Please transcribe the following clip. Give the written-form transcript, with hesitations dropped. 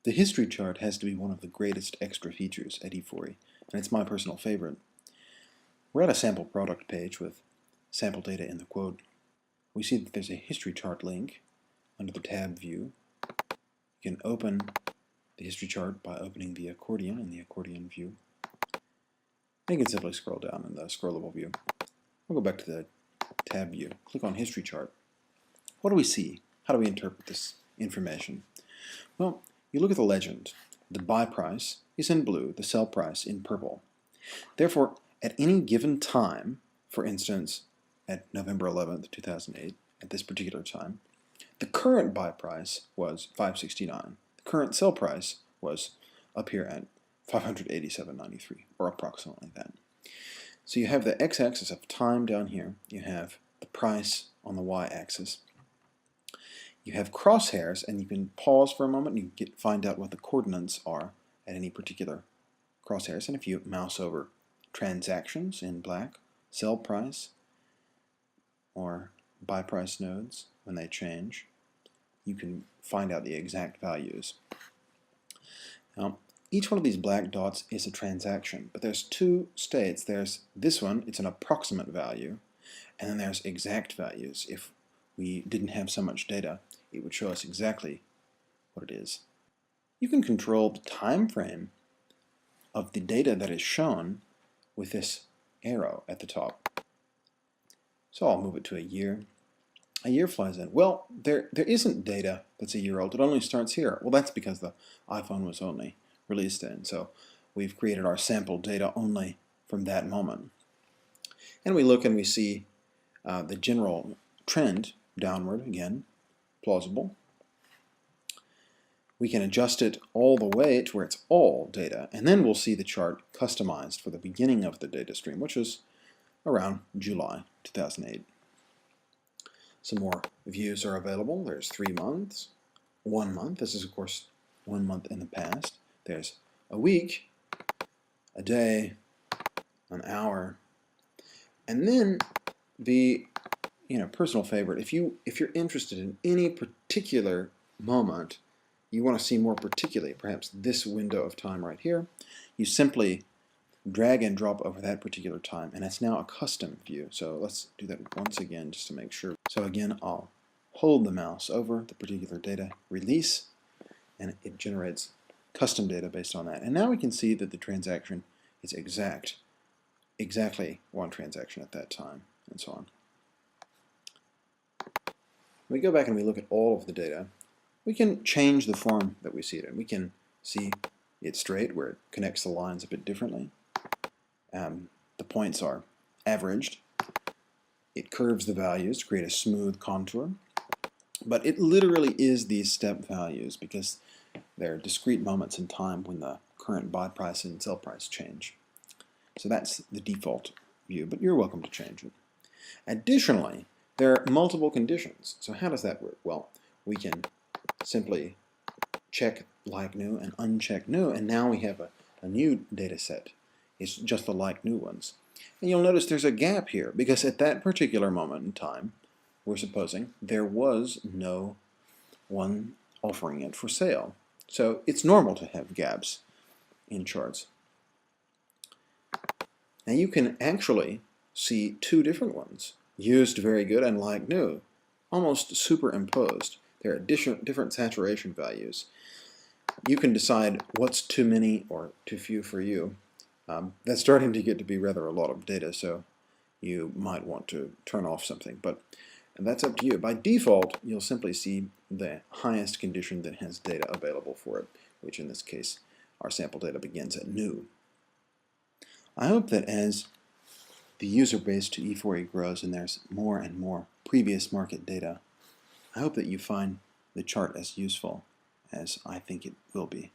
The history chart has to be one of the greatest extra features at eFori, and it's my personal favorite. We're at a sample product page with sample data in the quote. We see that there's a history chart link under the tab view. You can open the history chart by opening the accordion in the accordion view. And you can simply scroll down in the scrollable view. We'll go back to the tab view. Click on history chart. What do we see? How do we interpret this information? Well, you look at the legend. The buy price is in blue, the sell price in purple. Therefore, at any given time, for instance, at November 11th, 2008, at this particular time, the current buy price was $569. The current sell price was up here at $587.93, or approximately that. So you have the x-axis of time down here. You have the price on the y-axis. You have crosshairs, and you can pause for a moment and you find out what the coordinates are at any particular crosshairs. And if you mouse over transactions in black, sell price, or buy price nodes when they change, you can find out the exact values. Now, each one of these black dots is a transaction, but there's two states. There's this one, it's an approximate value, and then there's exact values. If we didn't have so much data, it would show us exactly what it is. You can control the time frame of the data that is shown with this arrow at the top. So I'll move it to a year. A year flies in. Well, there isn't data that's a year old. It only starts here. Well, that's because the iPhone was only released in. So we've created our sample data only from that moment. And we look and we see the general trend downward again, plausible. We can adjust it all the way to where it's all data, and then we'll see the chart customized for the beginning of the data stream, which is around July 2008. Some more views are available. There's 3 months, 1 month. This is, of course, 1 month in the past. There's a week, a day, an hour, and then the personal favorite. If you're interested in any particular moment, you want to see more particularly, perhaps this window of time right here, you simply drag and drop over that particular time, and it's now a custom view. So let's do that once again just to make sure. So again, I'll hold the mouse over the particular data, release, and it generates custom data based on that. And now we can see that the transaction is exactly one transaction at that time, and so on. When we go back and we look at all of the data, we can change the form that we see it in. We can see it straight, where it connects the lines a bit differently. The points are averaged. It curves the values to create a smooth contour. But it literally is these step values because they're discrete moments in time when the current buy price and sell price change. So that's the default view, but you're welcome to change it. Additionally, there are multiple conditions. So how does that work? Well, we can simply check like new and uncheck new, and now we have a new data set. It's just the like new ones. And you'll notice there's a gap here because at that particular moment in time, we're supposing there was no one offering it for sale. So it's normal to have gaps in charts. Now you can actually see two different ones, used very good and like new, almost superimposed. There are different saturation values. You can decide what's too many or too few for you. That's starting to get to be rather a lot of data, so you might want to turn off something, but that's up to you. By default, you'll simply see the highest condition that has data available for it, which in this case, our sample data begins at new. I hope that as the user base to eFori grows and there's more and more previous market data, I hope that you find the chart as useful as I think it will be.